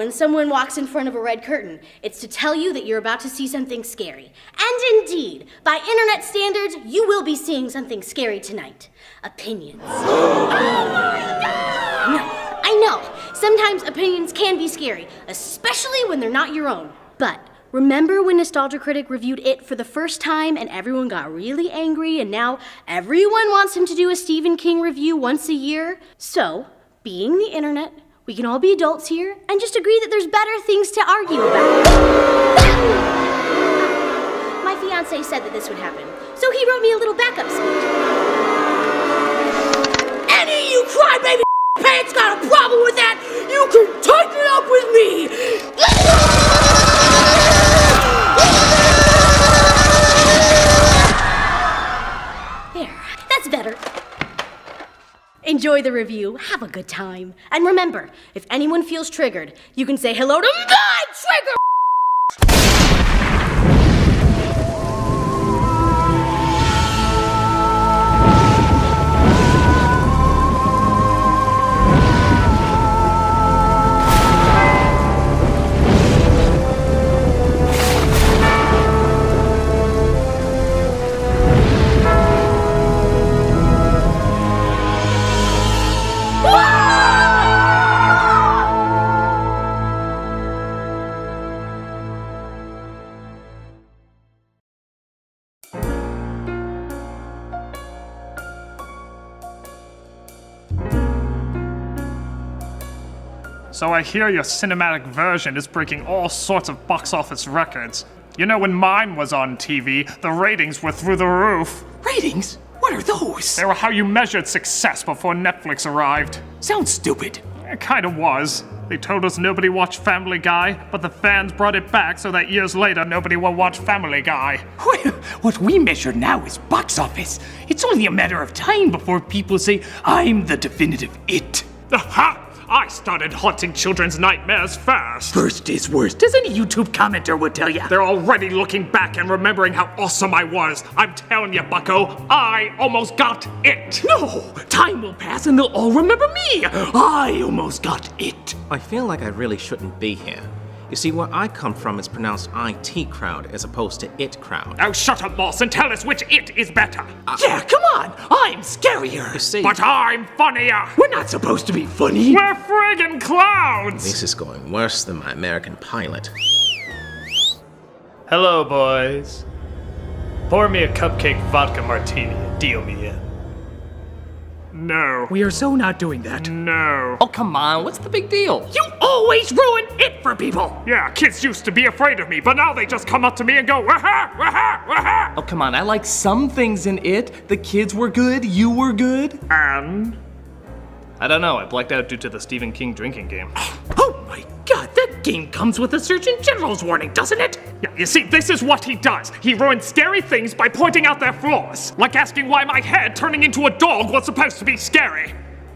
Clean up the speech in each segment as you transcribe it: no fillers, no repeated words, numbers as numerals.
when someone walks in front of a red curtain. It's to tell you that you're about to see something scary. And indeed, by internet standards, you will be seeing something scary tonight. Opinions. Oh my God! No, I know. Sometimes opinions can be scary, especially when they're not your own. But remember when Nostalgia Critic reviewed It for the first time and everyone got really angry and now everyone wants him to do a Stephen King review once a year? So, being the internet, we can all be adults here and just agree that there's better things to argue about. My fiancé said that this would happen, so he wrote me a little backup speech. Any of you crybaby pants got a problem with that? You can tighten it up with me! There, that's better. Enjoy the review, have a good time. And remember, if anyone feels triggered, you can say hello to my trigger! So I hear your cinematic version is breaking all sorts of box office records. You know, when mine was on TV, the ratings were through the roof. Ratings? What are those? They were how you measured success before Netflix arrived. Sounds stupid. It kind of was. They told us nobody watched Family Guy, but the fans brought it back so that years later nobody will watch Family Guy. Well, what we measure now is box office. It's only a matter of time before people say, I'm the definitive it. Aha! I started haunting children's nightmares first. First is worst, as any YouTube commenter would tell you. They're already looking back and remembering how awesome I was. I'm telling you, bucko, I almost got it. No! Time will pass and they'll all remember me. I almost got it. I feel like I really shouldn't be here. You see, where I come from is pronounced IT crowd as opposed to it crowd. Now shut up, Moss, and tell us which it is better. Yeah, come on! I'm scarier! You see, But I'm funnier. We're not supposed to be funny! We're friggin' clowns. this is going worse than my American pilot. Hello, boys. Pour me a cupcake vodka martini and deal me in. No. We are so not doing that. No. Oh, come on, what's the big deal? You always ruin it for people! Yeah, kids used to be afraid of me, but now they just come up to me and go, wah-ha, wah-ha, wah-ha. Oh, come on, I like some things in it. The kids were good, you were good. And? I don't know, I blacked out due to the Stephen King drinking game. Oh my god, that game comes with a Surgeon General's warning, doesn't it? Yeah, you see, this is what he does. He ruins scary things by pointing out their flaws. Like asking why my head turning into a dog was supposed to be scary.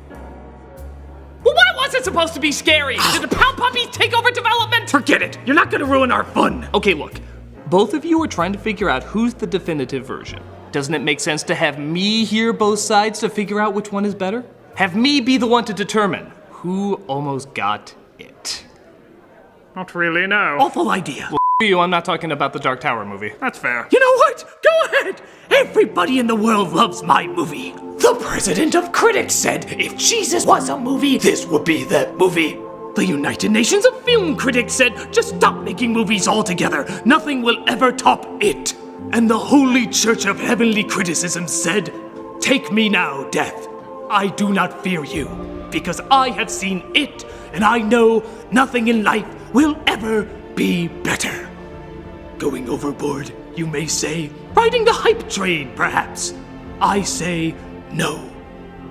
Well, why was it supposed to be scary? Did the Pound Puppies take over development? Forget it, you're not gonna ruin our fun. Okay, look. Both of you are trying to figure out who's the definitive version. Doesn't it make sense to have me hear both sides to figure out which one is better? Have me be the one to determine who almost got it. Not really, no. Awful idea. Well, you, I'm not talking about the Dark Tower movie. That's fair. You know what? Go ahead! Everybody in the world loves my movie. The president of Critic said if Jesus was a movie, this would be that movie. The United Nations of Film Critics said just stop making movies altogether. Nothing will ever top it. And the Holy Church of Heavenly Criticism said, take me now, death. I do not fear you, because I have seen it, and I know nothing in life will ever be better. Going overboard, you may say, riding the hype train, perhaps. I say, no.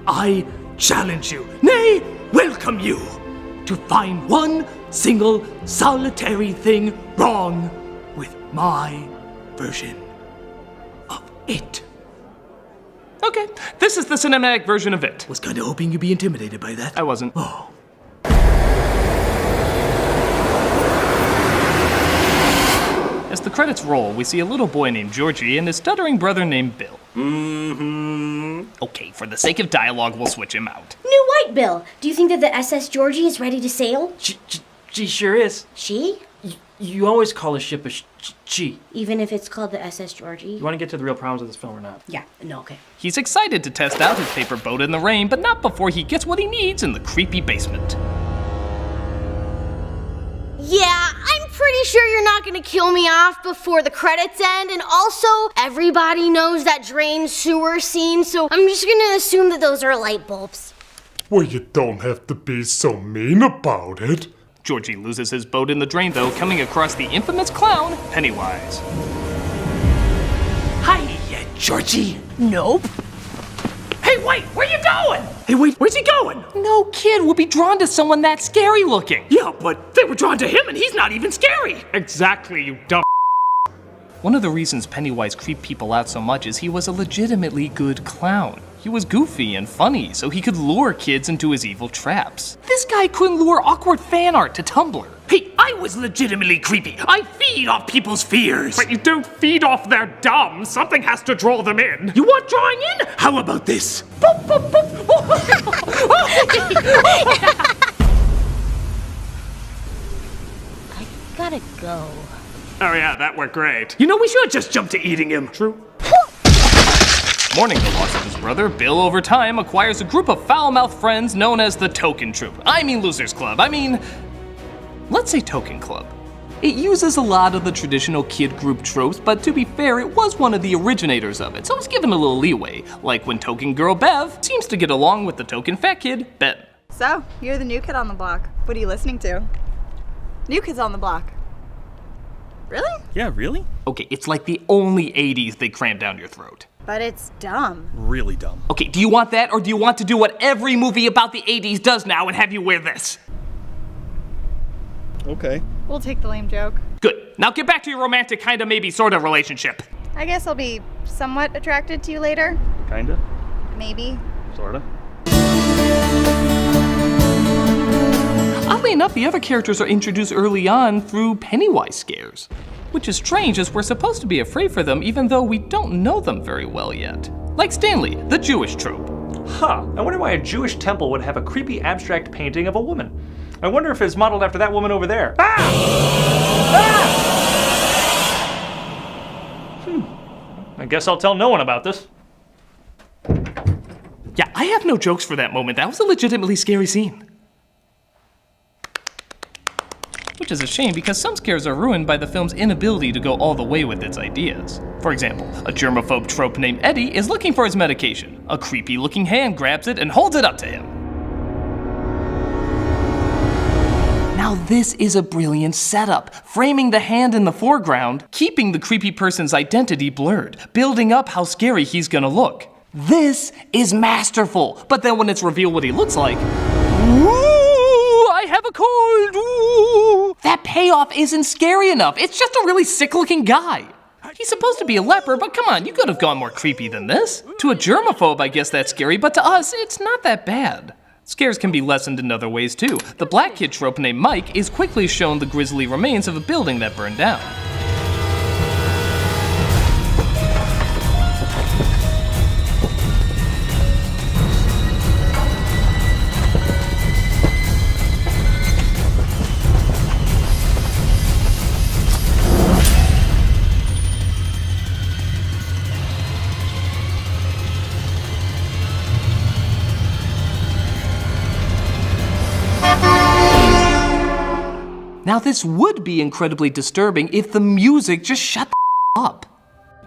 I challenge you, nay, welcome you, to find one single solitary thing wrong with my version of it. Okay, this is the cinematic version of it. Was kinda hoping you'd be intimidated by that. I wasn't. Oh. As the credits roll, we see a little boy named Georgie and his stuttering brother named Bill. Okay, for the sake of dialogue, we'll switch him out. New White Bill, do you think that the SS Georgie is ready to sail? She sure is. She? You always call a ship a she. Even if it's called the SS Georgie? You want to get to the real problems of this film or not? Yeah, no, okay. He's excited to test out his paper boat in the rain, but not before he gets what he needs in the creepy basement. Yeah, I'm pretty sure you're not gonna kill me off before the credits end, and also, everybody knows that drain sewer scene, so I'm just gonna assume that those are light bulbs. Well, you don't have to be so mean about it. Georgie loses his boat in the drain, though, coming across the infamous clown, Pennywise. Hiya, Georgie. Nope. Hey, wait, where you going? Hey, wait, where's he going? No kid would be drawn to someone that scary looking. Yeah, but they were drawn to him and he's not even scary. Exactly, you dumb. One of the reasons Pennywise creeped people out so much is he was a legitimately good clown. He was goofy and funny, so he could lure kids into his evil traps. This guy couldn't lure awkward fan art to Tumblr. Hey, I was legitimately creepy. I feed off people's fears. But you don't feed off their dumb. Something has to draw them in. You want drawing in? How about this? Boop, boop, boop. I gotta go. Oh yeah, that worked great. You know, we should have just jumped to eating him. True. Mourning the loss of his brother, Bill over time acquires a group of foul-mouthed friends known as the Token Troop. Losers Club. Let's say Token Club. It uses a lot of the traditional kid group tropes, but to be fair, it was one of the originators of it, so it's given a little leeway, like when Token Girl Bev seems to get along with the Token Fat Kid, Ben. So, you're the new kid on the block. What are you listening to? New Kids on the Block. Really? Yeah, really? Okay, it's like the only 80s they cram down your throat. But it's dumb. Really dumb. Okay, do you want that, or do you want to do what every movie about the 80s does now and have you wear this? Okay. We'll take the lame joke. Good. Now get back to your romantic kinda maybe sorta relationship. I guess I'll be somewhat attracted to you later. Kinda. Maybe. Sorta. Oddly enough, the other characters are introduced early on through Pennywise scares. Which is strange, as we're supposed to be afraid for them even though we don't know them very well yet. Like Stanley, the Jewish trope. Huh, I wonder why a Jewish temple would have a creepy abstract painting of a woman. I wonder if it's modeled after that woman over there. Ah! Ah! I guess I'll tell no one about this. Yeah, I have no jokes for that moment. That was a legitimately scary scene. Which is a shame because some scares are ruined by the film's inability to go all the way with its ideas. For example, a germaphobe trope named Eddie is looking for his medication. A creepy looking hand grabs it and holds it up to him. Now this is a brilliant setup, framing the hand in the foreground, keeping the creepy person's identity blurred, building up how scary he's gonna look. This is masterful, but then when it's revealed what he looks like, ooh, I have a cold, ooh. That payoff isn't scary enough, it's just a really sick-looking guy. He's supposed to be a leper, but come on, you could have gone more creepy than this. To a germaphobe, I guess that's scary, but to us, it's not that bad. Scares can be lessened in other ways too. The black kid trope named Mike is quickly shown the grisly remains of a building that burned down. Now this would be incredibly disturbing if the music just shut the up.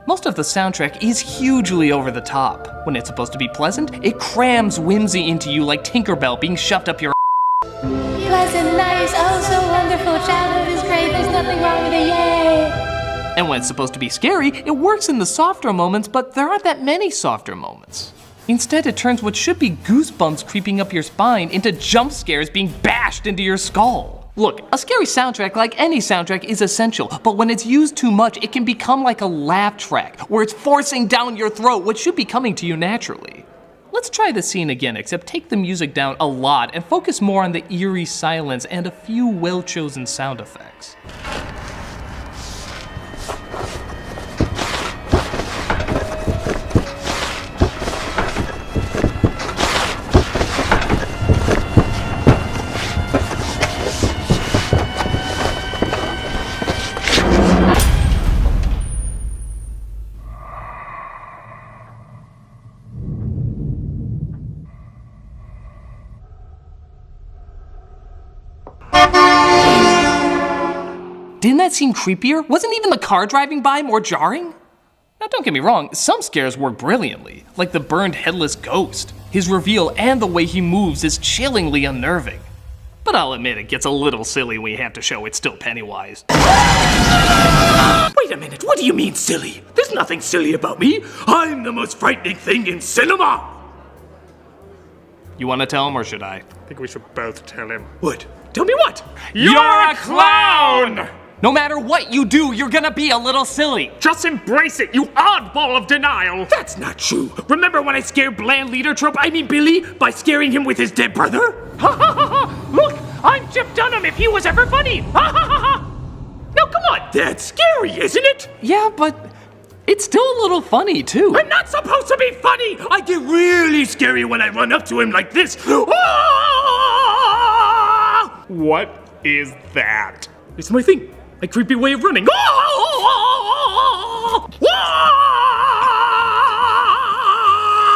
Most of the soundtrack is hugely over the top. When it's supposed to be pleasant, it crams whimsy into you like Tinkerbell being shoved up your Pleasant, nice, oh so wonderful, childhood is great, there's nothing wrong with it, yay! And when it's supposed to be scary, it works in the softer moments, but there aren't that many softer moments. Instead, it turns what should be goosebumps creeping up your spine into jump scares being bashed into your skull. Look, a scary soundtrack, like any soundtrack, is essential, but when it's used too much, it can become like a laugh track, where it's forcing down your throat what should be coming to you naturally. Let's try this scene again, except take the music down a lot and focus more on the eerie silence and a few well-chosen sound effects. didn't that seem creepier? Wasn't even the car driving by more jarring? Now don't get me wrong, some scares work brilliantly, like the burned headless ghost. His reveal and the way he moves is chillingly unnerving. But I'll admit it gets a little silly when you have to show it's still Pennywise. Wait a minute, what do you mean silly? There's nothing silly about me. I'm the most frightening thing in cinema. You want to tell him or should I? I think we should both tell him. What? Tell me what? You're a clown! No matter what you do, you're gonna be a little silly. Just embrace it, you oddball of denial! That's not true. Remember when I scared bland leader trope, Billy, by scaring him with his dead brother? Ha ha ha ha! Look, I'm Chip Dunham if he was ever funny! Ha ha ha ha! Now come on, that's scary, isn't it? Yeah, but it's still a little funny too. I'm not supposed to be funny! I get really scary when I run up to him like this. Ah! What is that? It's my thing. My creepy way of running.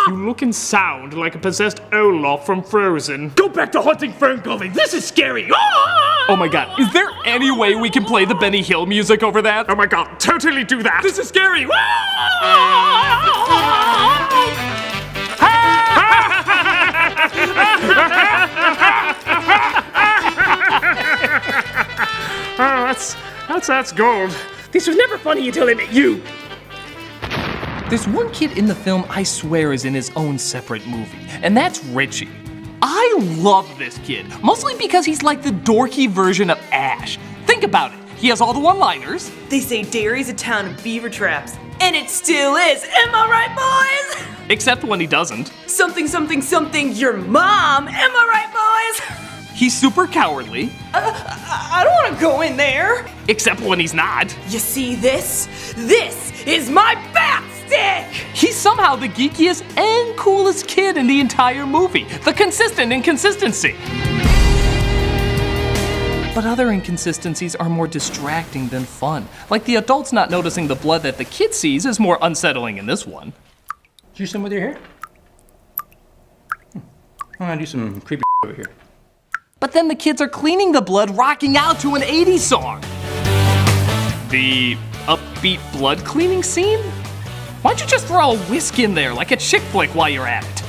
You look and sound like a possessed Olaf from Frozen. Go back to hunting Ferngully. This is scary. Oh my god, is there any way we can play the Benny Hill music over that? Oh my god, totally do that! This is scary. Oh, that's gold. This was never funny until I met you. There's one kid in the film I swear is in his own separate movie, and that's Richie. I love this kid, mostly because he's like the dorky version of Ash. Think about it. He has all the one-liners. They say Derry's a town of beaver traps, and it still is. Am I right, boys? Except when he doesn't. Something, something, something, your mom. Am I right, boys? He's super cowardly. I don't want to go in there. Except when he's not. You see this? This is my bat stick! He's somehow the geekiest and coolest kid in the entire movie. The consistent inconsistency. But other inconsistencies are more distracting than fun. Like the adults not noticing the blood that the kid sees is more unsettling in this one. Did you do some with your hair? I'm gonna do some creepy over here. But then the kids are cleaning the blood, rocking out to an 80s song. The upbeat blood cleaning scene? Why'd you just throw a whisk in there like a chick flick while you're at it?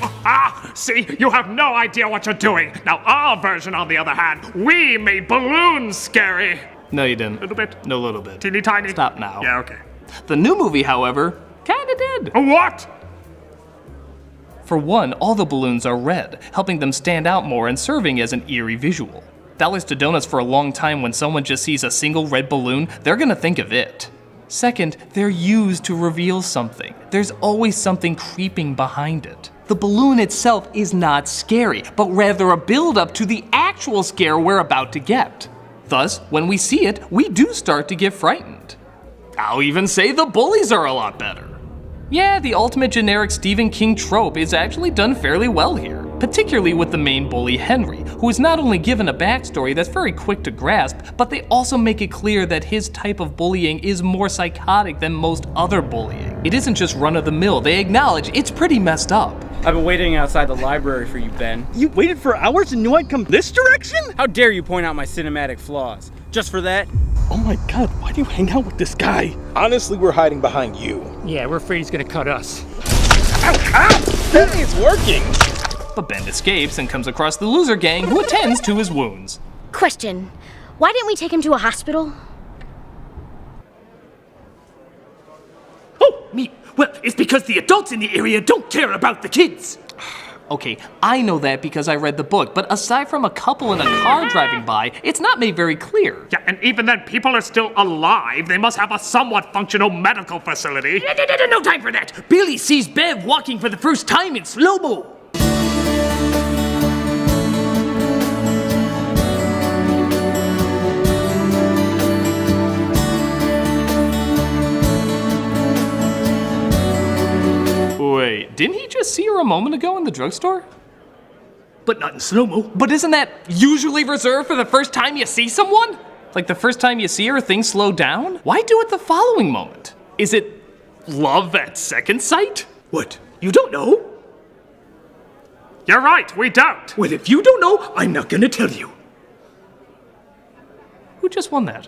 Ah, see, you have no idea what you're doing. Now our version, on the other hand, we made balloons scary. No, you didn't. Little bit. No, little bit. Teeny tiny. Stop now. Yeah, okay. The new movie, however, kinda did. What? For one, all the balloons are red, helping them stand out more and serving as an eerie visual. That leads to donuts for a long time. When someone just sees a single red balloon, they're gonna think of it. Second, they're used to reveal something. There's always something creeping behind it. The balloon itself is not scary, but rather a build-up to the actual scare we're about to get. Thus, when we see it, we do start to get frightened. I'll even say the bullies are a lot better. Yeah, the ultimate generic Stephen King trope is actually done fairly well here, particularly with the main bully Henry, who is not only given a backstory that's very quick to grasp, but they also make it clear that his type of bullying is more psychotic than most other bullying. It isn't just run-of-the-mill, they acknowledge it's pretty messed up. I've been waiting outside the library for you, Ben. You waited for hours and knew I'd come this direction? How dare you point out my cinematic flaws? Just for that? Oh my god, why do you hang out with this guy? Honestly, we're hiding behind you. Yeah, we're afraid he's gonna cut us. Ow, ow! It's working! But Ben escapes and comes across the loser gang who attends to his wounds. Question, why didn't we take him to a hospital? Oh, me. Well, it's because the adults in the area don't care about the kids. Okay, I know that because I read the book, but aside from a couple in a car driving by, it's not made very clear. Yeah, and even then, people are still alive. They must have a somewhat functional medical facility. No time for that. Billy sees Bev walking for the first time in slow-mo. Wait, didn't he just see her a moment ago in the drugstore? But not in slow-mo. But isn't that usually reserved for the first time you see someone? Like the first time you see her, things slow down? Why do it the following moment? Is it love at second sight? What? You don't know? You're right, we don't. Well, if you don't know, I'm not gonna tell you. Who just won that?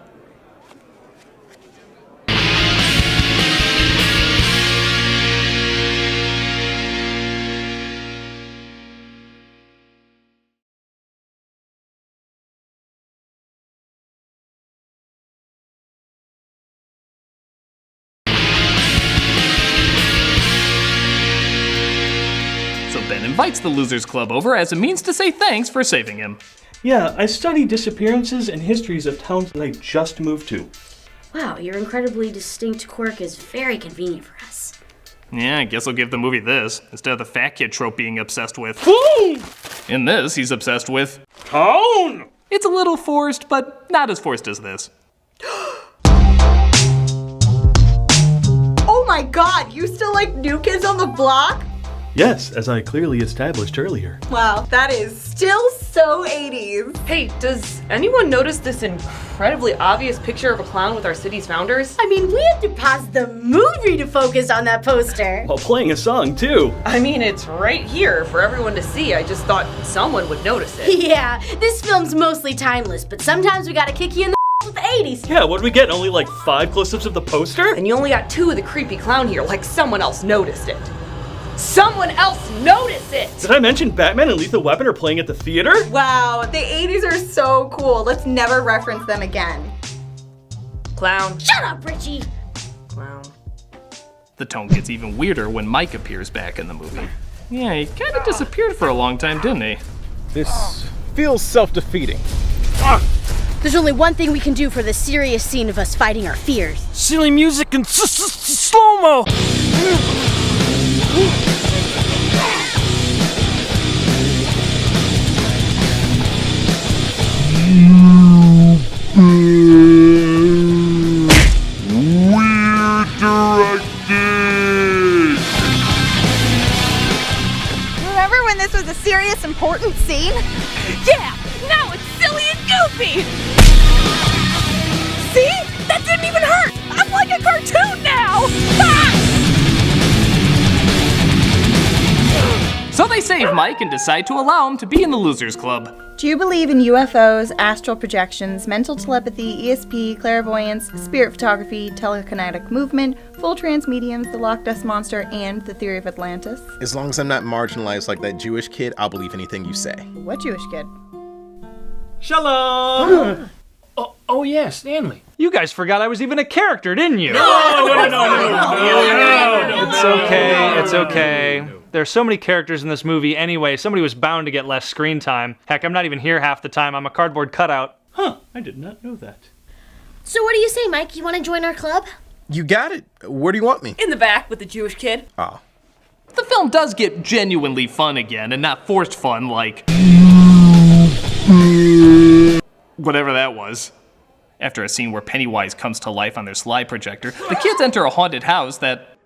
invites the Losers Club over as a means to say thanks for saving him. Yeah, I study disappearances and histories of towns that I just moved to. Wow, your incredibly distinct quirk is very convenient for us. Yeah, I guess I'll give the movie this, instead of the fat kid trope being obsessed with food! In this, he's obsessed with town! It's a little forced, but not as forced as this. Oh my god, you still like New Kids on the Block? Yes, as I clearly established earlier. Wow, that is still so 80s. Hey, does anyone notice this incredibly obvious picture of a clown with our city's founders? I mean, we had to pause the movie to focus on that poster. While playing a song, too. I mean, it's right here for everyone to see. I just thought someone would notice it. Yeah, this film's mostly timeless, but sometimes we gotta kick you in the with the 80s. Yeah, what'd we get? Only like 5 close-ups of the poster? And you only got 2 of the creepy clown here, like someone else noticed it. Someone else notice it! Did I mention Batman and Lethal Weapon are playing at the theater? Wow, the 80s are so cool. Let's never reference them again. Clown. Shut up, Richie! Clown. The tone gets even weirder when Mike appears back in the movie. Yeah, he kind of disappeared for a long time, didn't he? This feels self-defeating. There's only one thing we can do for the serious scene of us fighting our fears. Silly music and slow-mo! Weird directed! Remember when this was a serious, important scene? Yeah! Now it's silly and goofy! See? That didn't even hurt! I'm like a cartoon now! So they save Mike and decide to allow him to be in the Losers Club. Do you believe in UFOs, astral projections, mental telepathy, ESP, clairvoyance, spirit photography, telekinetic movement, full trance mediums, the Loch Ness Monster, and the theory of Atlantis? As long as I'm not marginalized like that Jewish kid, I'll believe anything you say. What Jewish kid? Shalom! Oh yeah, Stanley. You guys forgot I was even a character, didn't you? No! It's okay, it's okay. There's so many characters in this movie anyway, somebody was bound to get less screen time. Heck, I'm not even here half the time, I'm a cardboard cutout. Huh, I did not know that. So what do you say, Mike? You want to join our club? You got it. Where do you want me? In the back with the Jewish kid. Oh. The film does get genuinely fun again, and not forced fun like whatever that was. After a scene where Pennywise comes to life on their slide projector, the kids enter a haunted house that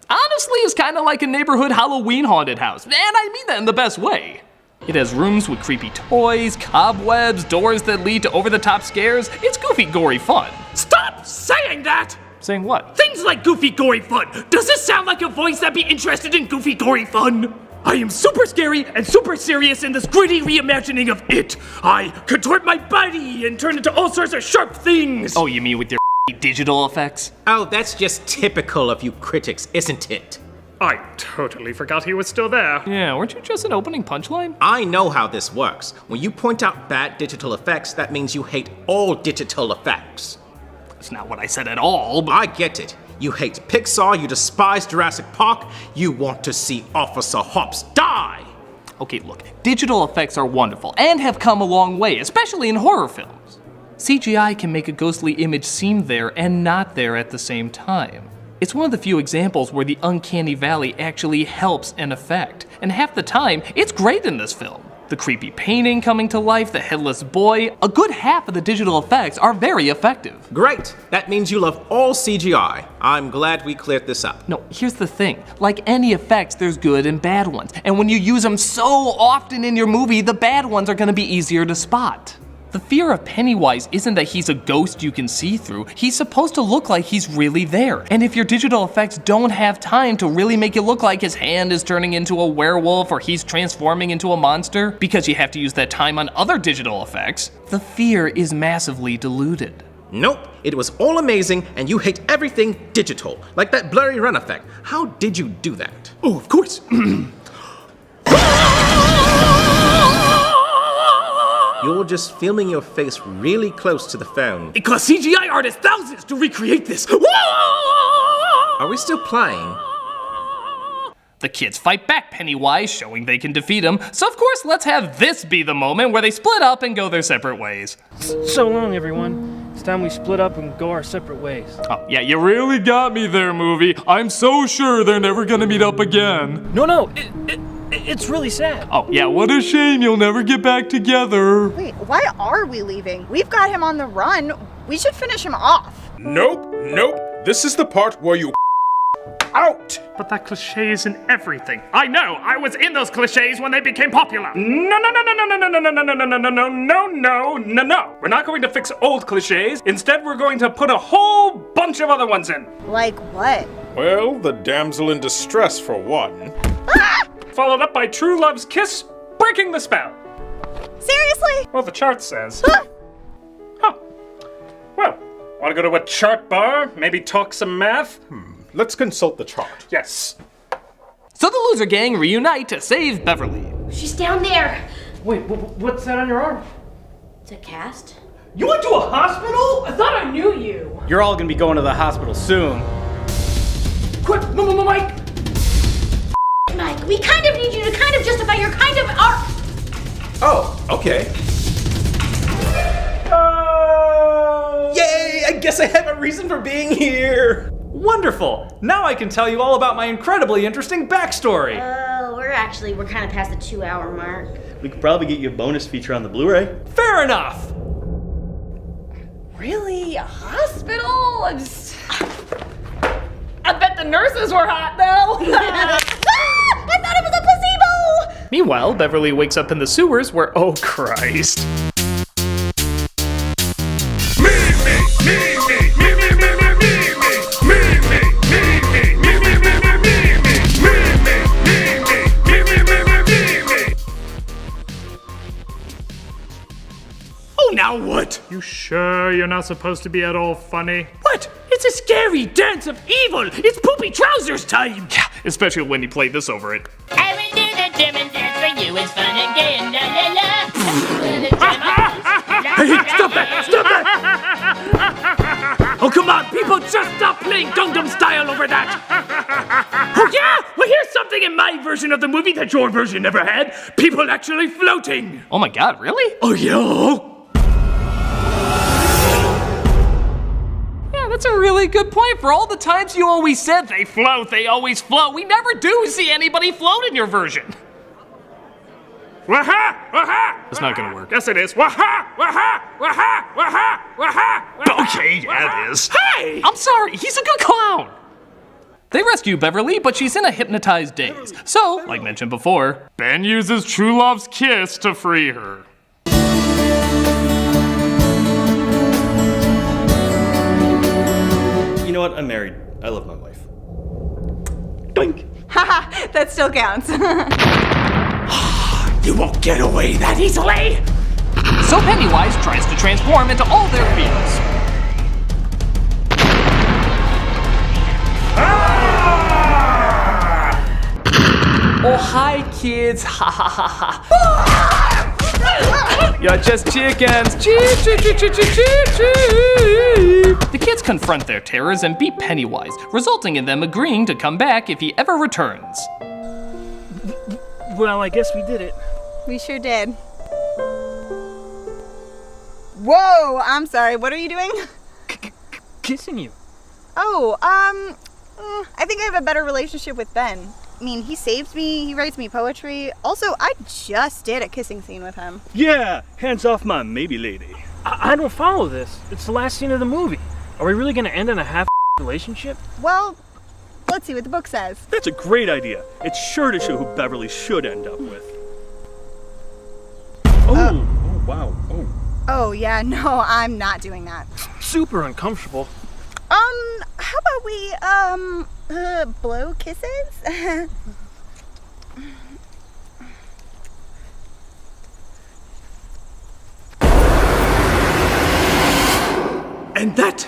honestly is kind of like a neighborhood Halloween haunted house, and I mean that in the best way. It has rooms with creepy toys, cobwebs, doors that lead to over-the-top scares. It's goofy, gory fun. Stop saying that! Saying what? Things like goofy, gory fun. Does this sound like a voice that'd be interested in goofy, gory fun? I am super scary and super serious in this gritty reimagining of it. I contort my body and turn into all sorts of sharp things. Oh, you mean with your digital effects? Oh, that's just typical of you critics, isn't it? I totally forgot he was still there. Yeah, weren't you just an opening punchline? I know how this works. When you point out bad digital effects, that means you hate all digital effects. That's not what I said at all, but I get it. You hate Pixar, you despise Jurassic Park, you want to see Officer Hobbs die! Okay, look, digital effects are wonderful and have come a long way, especially in horror films. CGI can make a ghostly image seem there and not there at the same time. It's one of the few examples where the uncanny valley actually helps an effect, and half the time, it's great in this film. The creepy painting coming to life, the headless boy, a good half of the digital effects are very effective. Great, that means you love all CGI. I'm glad we cleared this up. No, here's the thing. Like any effects, there's good and bad ones. And when you use them so often in your movie, the bad ones are gonna be easier to spot. The fear of Pennywise isn't that he's a ghost you can see through. He's supposed to look like he's really there. And if your digital effects don't have time to really make it look like his hand is turning into a werewolf or he's transforming into a monster, because you have to use that time on other digital effects, the fear is massively diluted. Nope, it was all amazing and you hate everything digital, like that blurry run effect. How did you do that? Oh, of course. You're just filming your face really close to the phone. It cost CGI artists thousands to recreate this. Are we still playing? The kids fight back Pennywise, showing they can defeat him. So of course, let's have this be the moment where they split up and go their separate ways. So long, everyone. It's time we split up and go our separate ways. Oh, yeah, you really got me there, movie. I'm so sure they're never gonna meet up again. No, it's really sad. Oh, yeah, what a shame you'll never get back together. Wait, why are we leaving? We've got him on the run. We should finish him off. Nope. This is the part where you out. But that cliche is in everything. I know, I was in those cliches when they became popular. No. We're not going to fix old cliches. Instead, we're going to put a whole bunch of other ones in. Like what? Well, the damsel in distress for one. Followed up by true love's kiss, breaking the spell. Seriously? Well, the chart says. Well, want to go to a chart bar? Maybe talk some math? Let's consult the chart. Yes. So the loser gang reunite to save Beverly. She's down there. Wait, what's that on your arm? It's a cast. You went to a hospital? I thought I knew you. You're all gonna be going to the hospital soon. Quick, Mike! Mike, we kind of need you to kind of justify your kind of art. Oh, okay. Yay! I guess I have a reason for being here! Wonderful! Now I can tell you all about my incredibly interesting backstory! We're kind of past the 2-hour mark. We could probably get you a bonus feature on the Blu-ray. Fair enough! Really? A hospital? I bet the nurses were hot, though! I thought it was a placebo! Meanwhile, Beverly wakes up in the sewers where, oh Christ. Now what? You sure you're not supposed to be at all funny? What? It's a scary dance of evil! It's poopy trousers time! Yeah, especially when you play this over it. I will do the German dance for you. It's fun again. La la la. Hey, stop that! Oh, come on, people, just stop playing Gangnam Style over that! Oh, yeah? Well, here's something in my version of the movie that your version never had. People actually floating. Oh my god, really? Oh, yeah? That's a really good point. For all the times you always said they always float. We never do see anybody float in your version. Waha! It's not gonna work. Yes, it is. Waha! Okay, yeah, it is. Hey! I'm sorry, he's a good clown. They rescue Beverly, but she's in a hypnotized daze. So, like mentioned before, Ben uses true love's kiss to free her. You know what? I'm married. I love my wife. Doink! Haha, that still counts. You won't get away that easily! So Pennywise tries to transform into all their fears. Oh, hi, kids. Ha ha ha ha. You're just chickens. Cheep, cheep, cheep, cheep, cheep, cheep, cheep. The kids confront their terrors and beat Pennywise, resulting in them agreeing to come back if he ever returns. Well, I guess we did it. We sure did. Whoa, I'm sorry, what are you doing? Kissing you. Oh, I think I have a better relationship with Ben. I mean, he saves me, he writes me poetry. Also, I just did a kissing scene with him. Yeah, hands off my maybe lady. I don't follow this. It's the last scene of the movie. Are we really gonna end in a half relationship? Well, let's see what the book says. That's a great idea. It's sure to show who Beverly should end up with. Oh wow. Oh, yeah, no, I'm not doing that. Super uncomfortable. How about we, blow kisses? And that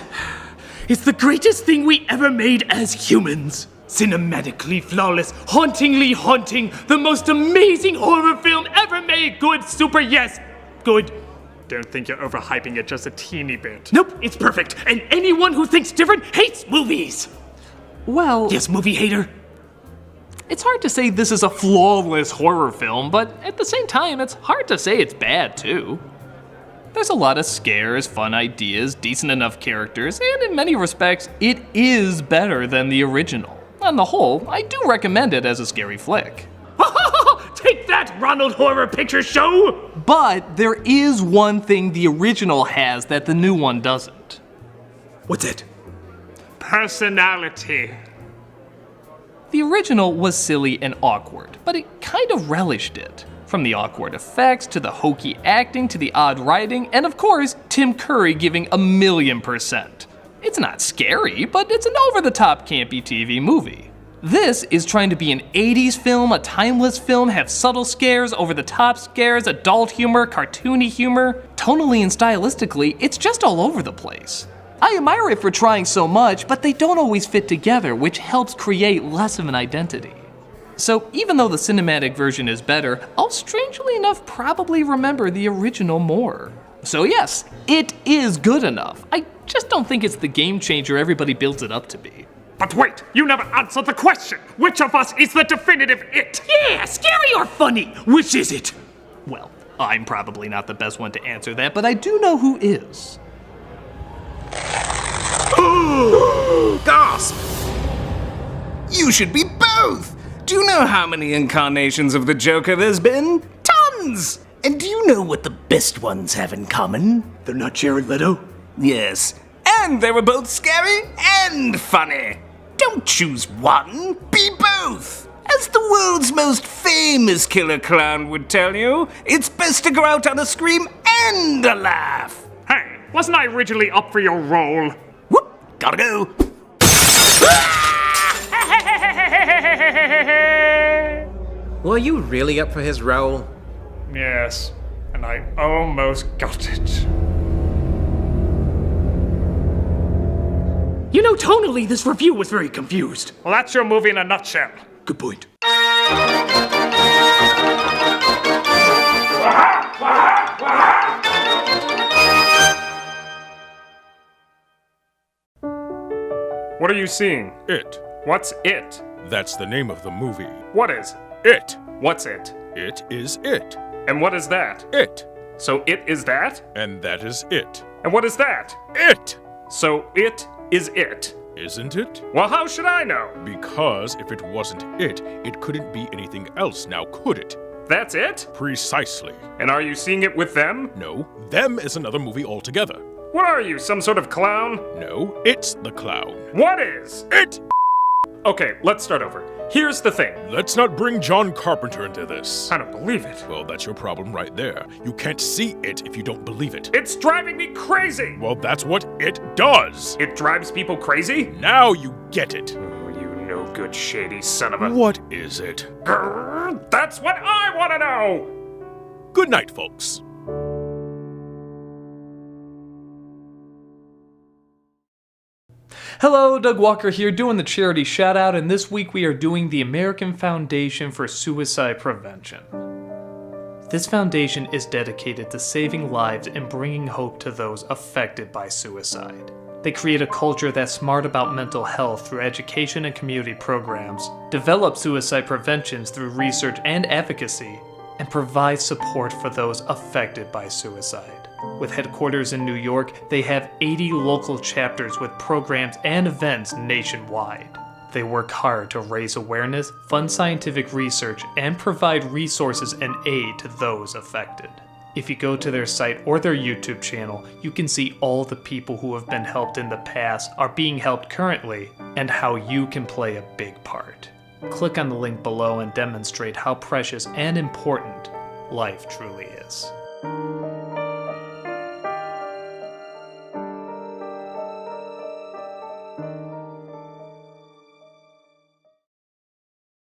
is the greatest thing we ever made as humans. Cinematically flawless, hauntingly haunting, the most amazing horror film ever made. Good, super, yes, good. Don't think you're overhyping it just a teeny bit. Nope, it's perfect. And anyone who thinks different hates movies. Well... Yes, movie hater. It's hard to say this is a flawless horror film, but at the same time, it's hard to say it's bad too. There's a lot of scares, fun ideas, decent enough characters, and in many respects, it is better than the original. On the whole, I do recommend it as a scary flick. Take that, Ronald Horror Picture Show! But there is one thing the original has that the new one doesn't. What's it? Personality. The original was silly and awkward, but it kind of relished it. From the awkward effects, to the hokey acting, to the odd writing, and of course, Tim Curry giving 1,000,000%. It's not scary, but it's an over-the-top campy TV movie. This is trying to be an 80s film, a timeless film, have subtle scares, over-the-top scares, adult humor, cartoony humor. Tonally and stylistically, it's just all over the place. I admire it for trying so much, but they don't always fit together, which helps create less of an identity. So even though the cinematic version is better, I'll strangely enough probably remember the original more. So yes, it is good enough. I just don't think it's the game changer everybody builds it up to be. But wait, you never answered the question. Which of us is the definitive it? Yeah, scary or funny? Which is it? Well, I'm probably not the best one to answer that, but I do know who is. Gasp! You should be both! Do you know how many incarnations of the Joker there's been? Tons! And do you know what the best ones have in common? They're not Jared Leto? Yes. And they were both scary and funny. Don't choose one, be both. As the world's most famous killer clown would tell you, it's best to go out on a scream and a laugh. Hey, wasn't I originally up for your role? Whoop, gotta go. Were you really up for his role? Yes, and I almost got it. You know, tonally, this review was very confused. Well, that's your movie in a nutshell. Good point. What are you seeing? It. What's it? That's the name of the movie. What is? It. What's it? It is it. And what is that? It. So it is that? And that is it. And what is that? It. So it is it. Isn't it? Well, how should I know? Because if it wasn't it couldn't be anything else now, could it? That's it? Precisely. And are you seeing it with them? No, them is another movie altogether. What are you, some sort of clown? No, it's the clown. What is? It! Okay, let's start over. Here's the thing. Let's not bring John Carpenter into this. I don't believe it. Well, that's your problem right there. You can't see it if you don't believe it. It's driving me crazy! Well, that's what it does. It drives people crazy? Now you get it. Oh, you no good shady son of a... What is it? Grrr, that's what I want to know! Good night, folks. Hello, Doug Walker here doing the charity shout out, and this week we are doing the American Foundation for Suicide Prevention. This foundation is dedicated to saving lives and bringing hope to those affected by suicide. They create a culture that's smart about mental health through education and community programs, develop suicide preventions through research and advocacy, and provide support for those affected by suicide. With headquarters in New York, they have 80 local chapters with programs and events nationwide. They work hard to raise awareness, fund scientific research, and provide resources and aid to those affected. If you go to their site or their YouTube channel, you can see all the people who have been helped in the past, are being helped currently, and how you can play a big part. Click on the link below and demonstrate how precious and important life truly is.